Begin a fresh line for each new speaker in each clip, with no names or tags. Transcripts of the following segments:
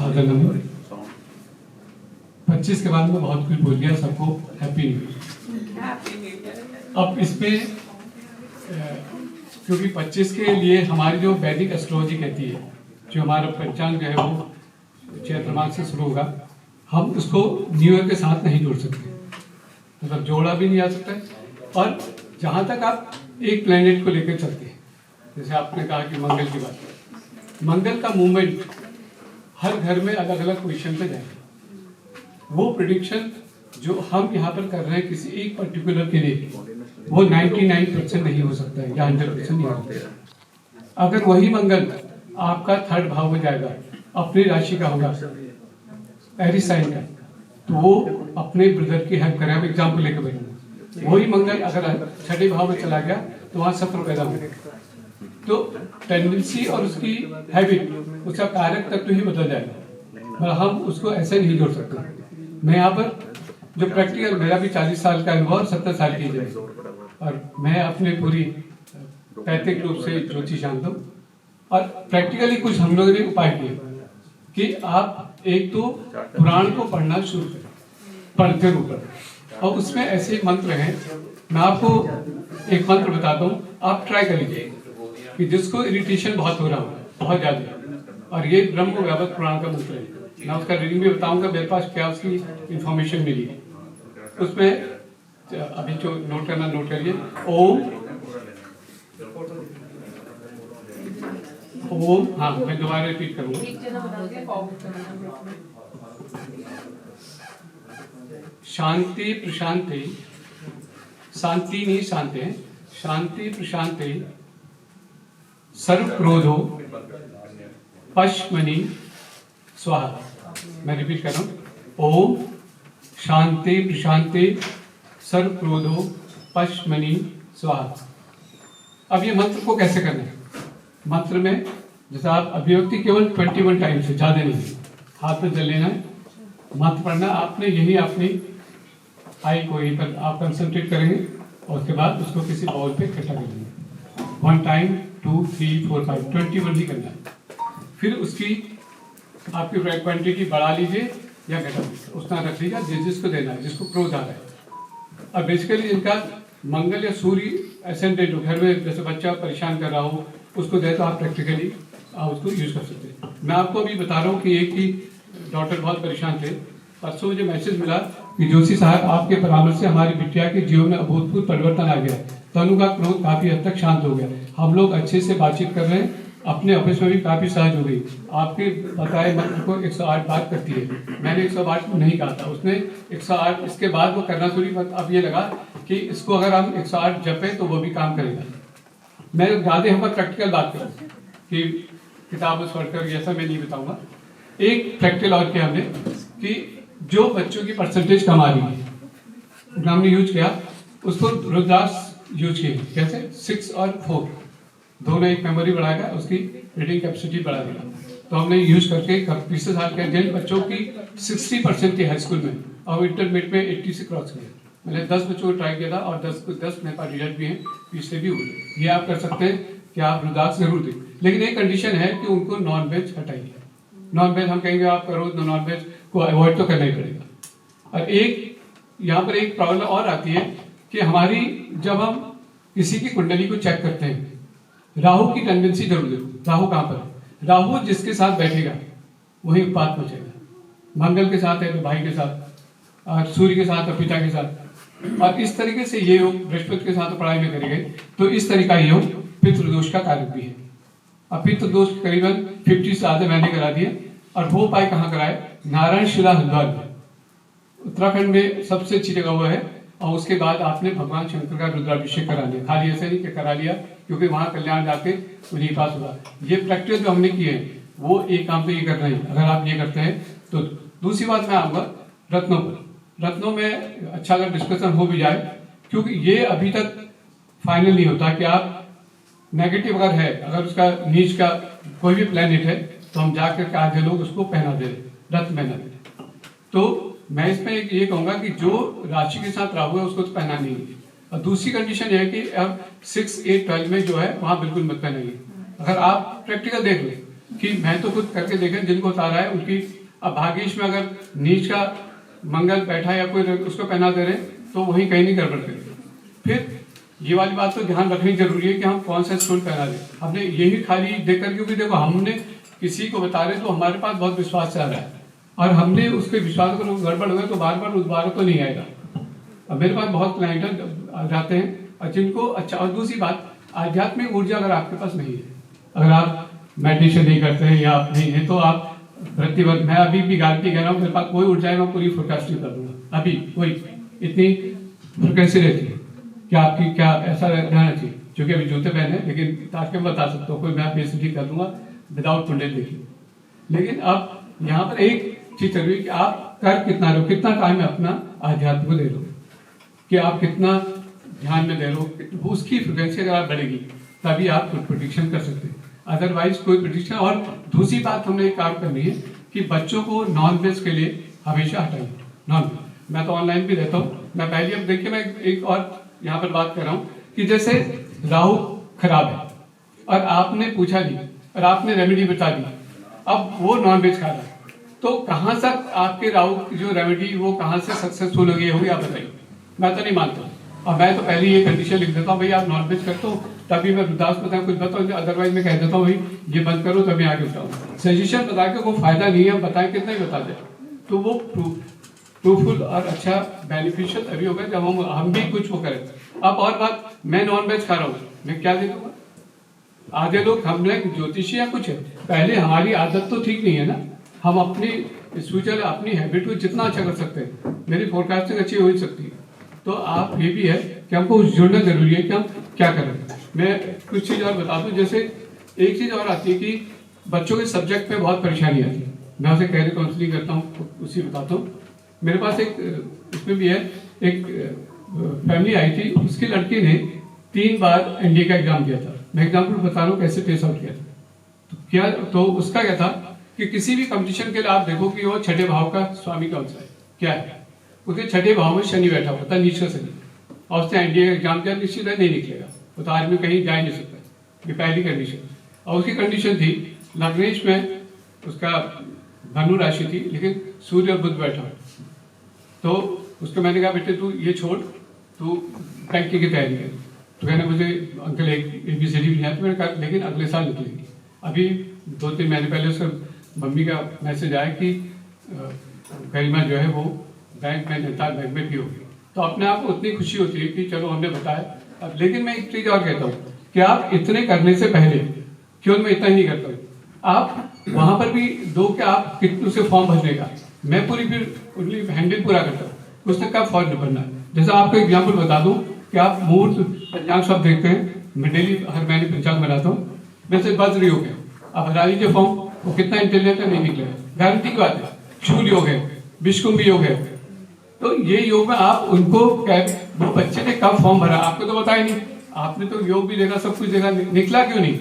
Father number 25 के बाद में बहुत कुछ बोल दिया, सबको हैप्पी न्यू ईयर। अब इसमें क्योंकि 25 के लिए हमारी जो वैदिक एस्ट्रोलॉजी कहती है, जो हमारा पंचांग जो है वो चैत्र मास से शुरू होगा, हम उसको न्यू ईयर के साथ नहीं जोड़ सकते, मतलब जोड़ा भी नहीं आ सकता। और जहाँ तक आप एक प्लेनेट को लेकर चलते हैं, जैसे आपने कहा कि मंगल की बात, मंगल का मूवमेंट हर घर में अलग अलग पोजीशन पे जाएगा। वो प्रिडिक्शन जो हम यहाँ पर कर रहे हैं किसी एक पर्टिकुलर के लिए, वो 99% नहीं हो सकता है या 100% नहीं हो सकता है। अगर वही मंगल आपका थर्ड भाव में जाएगा, अपनी राशि का होगा, एरीज साइन का, तो वो अपने ब्रदर की हेल्प करेगा। एग्जाम्पल लेकर बैठूंगा, वही मंगल अगर छठे भाव में चला गया तो वहाँ शत्रु पैदा होगा। तो टेंडेंसी और उसकी हैबिट, उसका कारक तत्व ही बदल जाएगा, पर हम उसको ऐसे नहीं जोड़ सकते। मैं यहाँ पर जो प्रैक्टिकल, मेरा भी 40 साल का अनुभव और 70 साल की है, और मैं अपने पूरी पैतृक रूप से ज्योतिष जानता हूँ। और प्रैक्टिकली कुछ हम लोगों ने उपाय किए कि आप एक तो पुराण को पढ़ना शुरू करें, पढ़ते ऊपर, और उसमें ऐसे मंत्र हैं। मैं आपको एक मंत्र बताता हूँ, आप ट्राई कर लीजिए कि जिसको इरिटेशन बहुत हो रहा हो, बहुत ज्यादा, और ये ब्रह्म वैवर्त पुराण का मंत्र है। मैं उसका रीडिंग भी बताऊंगा, मेरे पास क्या उसकी इंफॉर्मेशन मिली है उसमें। अभी जो नोट करना नोट करिए। ओम, हाँ मैं दोबारा रिपीट करूंगा। शांति प्रशांति, शांति नहीं शांति है, शांति प्रशांति सर्व क्रोधो पश्मनि स्वाहा। मैं रिपीट कर रहा हूं। ओम शांति प्रशांति सर्व क्रोधो पश्मनि स्वाहा। अब ये मंत्र को कैसे करना है? मंत्र में जैसे आप अभिव्यक्ति केवल 21 टाइम से ज्यादा नहीं, हाथ में जल लेना है, मंत्र पढ़ना आपने, यही अपनी आई को यहीं पर आप कंसंट्रेट करेंगे, और उसके बाद उसको किसी बाउल पे इकट्ठा कर लेंगे। 1 टाइम 2 3 4 5 21 ही करना है। फिर उसकी आपकी क्वांटिटी बढ़ा लीजिए या घटा लीजिए, उतना रख लीजिए जिसको देना है, जिसको क्रोध आ रहा है। और बेसिकली इनका मंगल या सूर्य एसेंडेंट हो, घर में जैसे बच्चा परेशान कर रहा हो, उसको दे तो आप प्रैक्टिकली उसको यूज कर सकते हैं। मैं आपको अभी बता रहा हूँ कि एक ही डॉक्टर बहुत परेशान थे, परसों मुझे मैसेज मिला कि जोशी साहब आपके परामर्श से हमारी बिटिया के जीवन में अभूतपूर्व परिवर्तन आ गया, तनु का क्रोध काफी हद तक शांत हो गया, हम लोग अच्छे से बातचीत कर रहे हैं, अपने ऑफिस में भी काफी सहज हो गई, आपके बताए मंत्र को 108 बार करती है। मैंने 108 नहीं कहा था, उसने 108 इसके बाद वो करना शुरू। अब ये लगा कि इसको अगर हम 108 जपे तो वो भी काम करेगा। मैं ज्यादा हम प्रैक्टिकल बात करूँ कि किताब पढ़कर ऐसा मैं नहीं बताऊंगा। एक प्रैक्टिकल और किया हमने कि जो बच्चों की परसेंटेज कम आ रही है, हमने यूज किया उसको रुद्राक्ष यूज किए। कैसे? 6 और 4 दोनों एक मेमोरी बढ़ाएगा, उसकी रीडिंग कैपेसिटी बढ़ा देगा। तो हमने यूज करके पिछले साल के जिन बच्चों की 60% थी हाई स्कूल में और इंटरमीडिएट में 80 से क्रॉस किया, मैंने 10 बच्चों को ट्राई किया था और 10 मेरे पास रिजल्ट भी हैं, पिछले भी हुए। ये आप कर सकते हैं कि आप रुद्राक्ष जरूर दें, लेकिन एक कंडीशन है कि उनको नॉन वेज हटाइए। नॉन वेज हम कहेंगे आप करो, नॉन वेज को अवॉइड तो करना ही पड़ेगा। और एक यहाँ पर एक प्रॉब्लम और आती है कि हमारी जब हम किसी की कुंडली को चेक करते हैं, राहु की टेंडेंसी जरूर देखो। राहु कहाँ पर है? राहु जिसके साथ बैठेगा वही उत्पात मचेगा। मंगल के साथ है तो भाई के साथ, और सूर्य के साथ तो पिता के साथ, और इस तरीके से ये योग बृहस्पति के साथ तो पढ़ाई में करेंगे, तो इस तरीका ये योग पितृदोष का कारक भी है। अब पितृदोष करीबन 50 से ज्यादा मैंने करा दिए, और वो उपाय कहाँ कराए? नारायण शिला हरिद्वार में, उत्तराखंड में सबसे अच्छी जगह वो है। और उसके बाद आपने भगवान शंकर का रुद्राभिषेक करा लिया, खाली ऐसे नहीं कि करा लिया, क्योंकि वहां कल्याण जाके उन्हीं पास होगा। ये प्रैक्टिस जो हमने की है वो एक काम पे ये कर रहे हैं, अगर आप ये करते हैं तो। दूसरी बात मैं आऊंगा रत्नों पर। रत्नों में अच्छा अगर डिस्कशन हो भी जाए, क्योंकि ये अभी तक फाइनल नहीं होता कि आप नेगेटिव अगर है, अगर उसका नीच का कोई भी प्लेनेट है तो हम जाकर के आधे लोग उसको पहना दे रहे, रत्न पहना दे रहे। तो मैं इसमें ये कहूंगा कि जो राशि के साथ राहु है उसको तो पहना नहीं है। और दूसरी कंडीशन ये है कि अब 6, 8, 12 में जो है वहां बिल्कुल मत पहनाइए। अगर आप प्रैक्टिकल देख लें कि मैं तो खुद करके देखा, जिनको उतारा है उनकी अब भाग्येश में अगर नीच का मंगल बैठा या कोई उसको पहना दे रहे तो वही कहीं नहीं गड़बड़ करेंगे। फिर ये वाली बात तो ध्यान रखनी जरूरी है कि हम कौन सा स्कूल पहना दें। हमने यही खाली देख कर, क्योंकि देखो हमने किसी को बता रहे तो हमारे पास बहुत विश्वास से आ रहा है और हमने उसके विश्वास को गड़बड़ हो गए तो बार बार दोबारा तो नहीं आएगा। अब मेरे पास बहुत क्लाइंट आ जाते हैं और जिनको अच्छा, और दूसरी बात आध्यात्मिक ऊर्जा अगर आपके पास नहीं है, अगर आप मेडिटेशन नहीं करते हैं या आप नहीं है तो आप प्रतिवर्ष, मैं अभी भी गारंटी कह रहा हूँ मेरे पास कोई ऊर्जा है, मैं पूरी फोरकास्टिंग कर दूंगा अभी, कोई इतनी फ्रिक्वेंसी रहती है कि आपकी क्या ऐसा रहना चाहिए। क्योंकि अभी जूते पहने लेकिन ताकि मैं बता सकता हूँ कोई मैं बेसिकली कर दूंगा विदाउट कुंडल देखिए। लेकिन अब यहाँ पर एक चीज जरूरी कि आप कर कितना रहे हो, कितना टाइम अपना आध्यात्म को दे लो, कि आप कितना ध्यान में दे लो, उसकी फ्रिक्वेंसी अगर आप बढ़ेगी तभी आप कुछ प्रोडिक्शन कर सकते हैं, अदरवाइज कोई प्रोडिक्शन। और दूसरी बात हमने एक काम करनी है कि बच्चों को नॉन वेज के लिए हमेशा हटाइए। नॉन वेज मैं तो ऑनलाइन भी देता हूँ, मैं पहले अब देखिए मैं एक और यहाँ पर बात कर रहा हूँ कि जैसे राहु खराब है और आपने पूछा नहीं और आपने रेमेडी बता दी, अब वो नॉन वेज खा रहा है तो कहाँ से आपके राहु की जो रेमेडी वो कहाँ से सक्सेसफुल होगी आप बताइए। मैं तो नहीं मानता और मैं तो पहले ये कंडीशन लिख देता हूँ भाई आप नॉन वेज करते हो तभी मैं वृद्धाश्रम बताऊँ कुछ बताओ, अदरवाइज मैं कह देता हूँ भाई ये बंद करो तभी आगे बताऊँ। सजेशन बता के कोई फायदा नहीं है, बताएं कितना ही बता दे तो वो ट्रूथफुल और अच्छा बेनिफिशियल तभी होगा जब हम भी कुछ वो करें। अब और बात, मैं नॉन वेज खा रहा हूँ, मैं क्या दे दूंगा? आधे लोग हमने ज्योतिषी या कुछ है, पहले हमारी आदत तो ठीक नहीं है ना, हम अपनी फ्यूचर अपनी हैबिट को जितना अच्छा कर सकते हैं, मेरी फोरकास्टिंग अच्छी हो ही सकती है। तो आप ये भी है कि हमको जुड़ना जरूरी है कि हम क्या करें। मैं कुछ चीज़ और बता दूं, जैसे एक चीज़ और आती है कि बच्चों के सब्जेक्ट में बहुत परेशानी आती है, मैं उसे कैरियर काउंसलिंग करता हूँ उसी बताता हूँ। मेरे पास एक उसमें भी है, एक फैमिली आई थी, उसकी लड़की ने 3 बार एनडीए का एग्जाम दिया था। मैं एग्जाम्पल बता रहा हूँ कैसे पेस आउट किया था। तो उसका क्या था कि किसी भी कंपटीशन के लिए आप देखो कि वो छठे भाव का स्वामी कौन सा है, क्या है, उसके छठे भाव में शनि बैठा हुआ था, नीच का शनि, और उसने एनडीए का एग्जाम दिया, निश्चित नहीं निकलेगा, वो तो आदमी कहीं जा ही नहीं सकता, ये पहली कंडीशन। और उसकी कंडीशन थी लग्नेश में उसका धनु राशि थी लेकिन सूर्य और बुध बैठा, तो उसको मैंने कहा बेटे तू ये छोड़, तू बैंकिंग की तैयारी कर। तो कहने मुझे अंकल एक ABCD भी नहीं आती, मैंने कहा लेकिन अगले साल निकलेगी। अभी 2-3 महीने पहले उसका मम्मी का मैसेज आया कि गरिमा जो है वो बैंक में, नैनीताल बैंक में भी होगी। तो अपने आप को उतनी खुशी होती है कि चलो हमने बताया। अब लेकिन मैं एक चीज़ और कहता हूँ कि आप इतने करने से पहले, क्यों मैं इतना ही नहीं करता हूँ, आप वहाँ पर भी दो कि आप कितने से फॉर्म भरने का, मैं पूरी फिर हैंडल पूरा करता हूँ, उसने कब फॉर्म भरना है। जैसा आपको एग्जाम्पल बता दूँ कि आप मुहूर्त पंचांग सब देखते हैं, मैं डेली हर महीने पंचांग बनाता हूँ, वैसे वज्र योग है, आप हटा लीजिए फॉर्म, वो कितना इंटेलिजेंट है नहीं निकलेगा, गारंटी की बात है। शूल योग है, विश्वकुंभ योग है, तो ये योग में आप उनको वो बच्चे ने कब फॉर्म भरा आपको तो बताया नहीं, आपने तो योग भी देखा, सब कुछ देखा, निकला क्यों नहीं।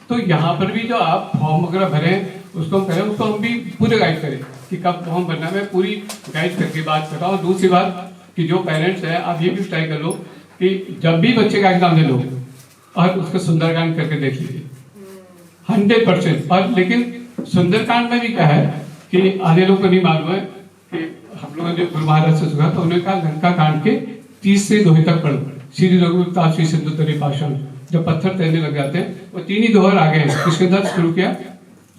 तो यहाँ पर भी जो आप फॉर्म वगैरह भरे उसको करें, उसको हम भी पूरे गाइड करें कि कब फॉर्म भरना है, मैं पूरी गाइड करके बात कर रहा हूँ। दूसरी बात कि जो पेरेंट्स हैं आप ये भी ट्राई कर लो कि जब भी बच्चे का एग्जाम दे लो और उसका सुंदरकांड करके देख लीजिए 100%। और लेकिन सुंदरकांड में भी क्या है कि आधे लोग को नहीं मालूम है कि हम लोगों ने जो गुरु महाराज से सुना तो उन्होंने कहा लंका कांड के 30 से 2 तक पढ़ो, श्री रघुवीर श्री सिंधु तरी पाषाण, जब पत्थर तैरने लग जाते हैं वो 3 ही दोहर आ गए, किसके साथ शुरू किया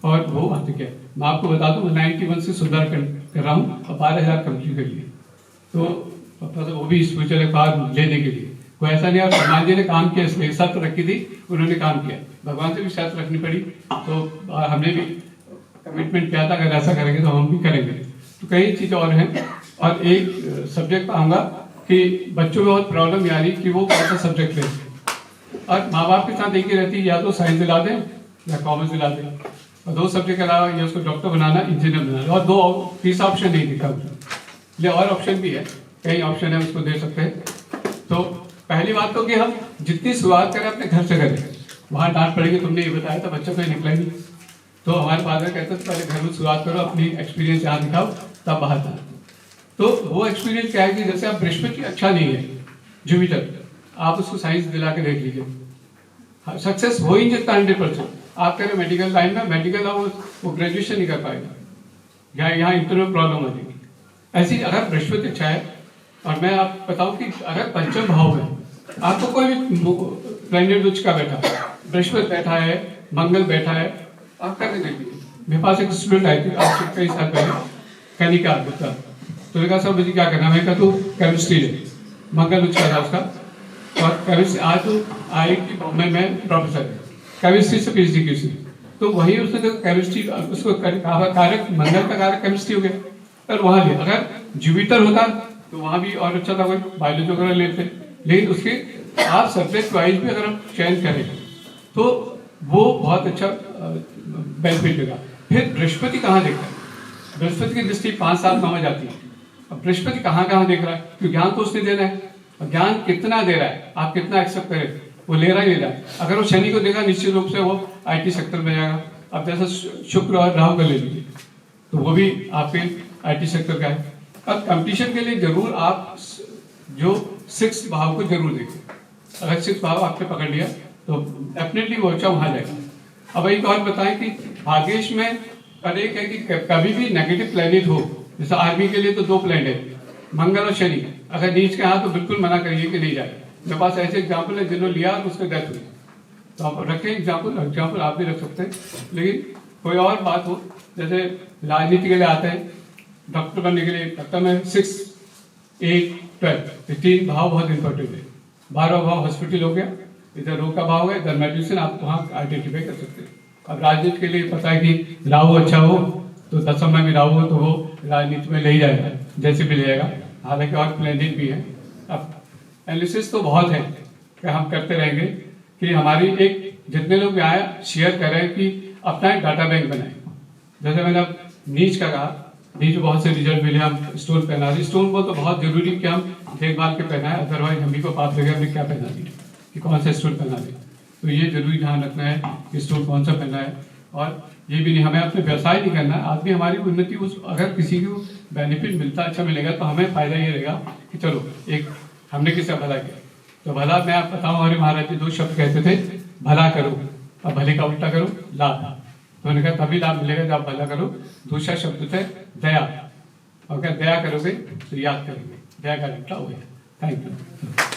और वो अंत किया। मैं आपको बता दूं 91 से सुंदरकांड कर रहा हूँ और 12,000 कंप्लीट कर लिए, तो वो भी इस फ्यूचर कार लेने के लिए कोई ऐसा नहीं। और हनुमान जी ने काम किया, इसलिए शर्त रखी थी, उन्होंने काम किया, भगवान से भी शर्त रखनी पड़ी, तो हमने भी कमिटमेंट किया था अगर ऐसा करेंगे तो हम भी करेंगे। तो कई चीज़ और हैं। और एक सब्जेक्ट पर आऊँगा कि बच्चों में बहुत प्रॉब्लम ये आ रही कि वो कौन सा सब्जेक्ट लें, और माँ बाप के साथ एक ही रहती है, या तो साइंस दिला दें या कॉमर्स दिला दें, और 2 सब्जेक्ट के अलावा या उसको डॉक्टर बनाना, इंजीनियर बनाना, और 2 तीसरा ऑप्शन नहीं दिखा उसमें। ये और ऑप्शन भी है, कई ऑप्शन है, उसको दे सकते हैं। तो पहली बात तो कि हम जितनी शुरुआत करें अपने घर से करें, वहाँ डांट पड़ेगी तुमने ये बताया था, बच्चों को ही निकला नहीं। तो हमारे फादर कहते थे पहले घर में शुरुआत करो, अपनी एक्सपीरियंस यहाँ दिखाओ तब बाहर जाना। तो वो एक्सपीरियंस क्या है कि जैसे आप बृहस्पति अच्छा नहीं है, जुपिटर, आप उसको साइंस दिला के देख लीजिए, सक्सेस हो ही नहीं सकता 100%। आप करें मेडिकल लाइन में, मेडिकल वो ग्रेजुएशन नहीं कर पाएगा, यहाँ इंटरव्यू प्रॉब्लम आ जाएगी। ऐसी अगर बृहस्पति अच्छा है, और मैं आप बताऊं कि अगर पंचम भाव में आपको कोई भी प्लैनेट उच्च का बैठा, बृहस्पति बैठा है, मंगल बैठा है, आप करके देखिए। मेरे पास एक स्टूडेंट आई थी आज से कई साल पहले, कनिका गुप्ता, तो कहा सर मुझे क्या करना, मैं कहा तो केमिस्ट्री है, मंगल उच्च का था उसका, और केमिस्ट्री आज तो IIT बॉम्बे में प्रोफेसर है, केमिस्ट्री से PhD की उसने। तो वही उसने तो केमिस्ट्री उसको कारक मंगल का कारक केमिस्ट्री हो गया, और वहाँ लिया। अगर जुपिटर होता तो वहाँ भी और अच्छा था, कोई बायोलॉजी वगैरह लेते, लेकिन उसके आप सब्जेक्ट वाइज भी अगर आप चयन करें तो वो बहुत अच्छा बेनिफिट देगा। फिर बृहस्पति कहाँ देखता है, बृहस्पति की दृष्टि 5 7 9 में जाती है। अब बृहस्पति कहाँ कहाँ देख रहा है, क्योंकि ज्ञान तो उसने देना है, और ज्ञान कितना दे रहा है, आप कितना एक्सेप्ट करें, वो ले रहा ही ले रहा है। अगर वो शनि को देखा निश्चित रूप से वो IT सेक्टर में जाएगा। अब जैसा शुक्र और राहु का ले लीजिए तो वो भी आपके IT सेक्टर का है। अब कंपटीशन के लिए जरूर आप जो 6th भाव को जरूर देखें। अगर 6th भाव आपने पकड़ लिया तो डेफिनेटली वो अच्छा वहां जाएगा। अब एक और बताएं कि भाग्येश में पर एक है कि कभी भी नेगेटिव प्लैनेट हो, जैसे आर्मी के लिए तो 2 प्लैनेट है, मंगल और शनि, अगर नीच के हाथ तो बिल्कुल मना करिए कि नहीं जाए। मेरे पास ऐसे एग्जाम्पल है जिन्होंने लिया और उसकी डेथ हुई, तो आप रखें एग्जाम्पल आप भी रख सकते हैं। लेकिन कोई और बात हो, जैसे राजनीति के लिए आते हैं, डॉक्टर बनने के लिए डॉक्टर में 6 8 12 3 भाव बहुत इंपॉर्टेंट है। 12वां भाव हॉस्पिटल हो गया, इधर रोग का भाव है, इधर मेडिसिन, आप वहाँ आइडेंटिफाई कर सकते हैं। अब राजनीति के लिए पता है कि राहु अच्छा हो तो 10th में भी राहु हो तो वो राजनीति में ले ही जाएगा, जैसे भी ले जाएगा। हालांकि और प्लैनेट भी है। अब एनालिसिस तो बहुत है कि हम करते रहेंगे कि हमारी एक जितने लोग यहाँ शेयर कर रहे हैं कि अपना एक डाटा बैंक बनाए। जैसे मैंने अब नीच का कहा, नीच बहुत से रिजल्ट मिले, हम स्टोन पहना दी, स्टोन को तो बहुत जरूरी कि हम देखभाल के पहनाए, अदरवाइज हम भी को पाप लगे हमने क्या पहना दी कि कौन सा स्टोन पहना दी। तो ये जरूरी ध्यान रखना है कि स्टोन कौन सा पहना है। और ये भी नहीं, हमें अपने व्यवसाय नहीं करना है, आदमी हमारी उन्नति उस अगर किसी को बेनिफिट मिलता अच्छा मिलेगा तो हमें फायदा ये रहेगा कि चलो एक हमने किसी का भला किया। तो भला मैं आप बताऊं, हमारे महाराज जी 2 शब्द कहते थे, भला करो, और भले का उल्टा करो लाभ। तो उन्होंने कहा तभी लाभ मिलेगा जब आप भला करो। दूसरा शब्द थे दया, और क्या दया करोगे तो याद करेंगे, दया का उल्टा हो गया। Thank you.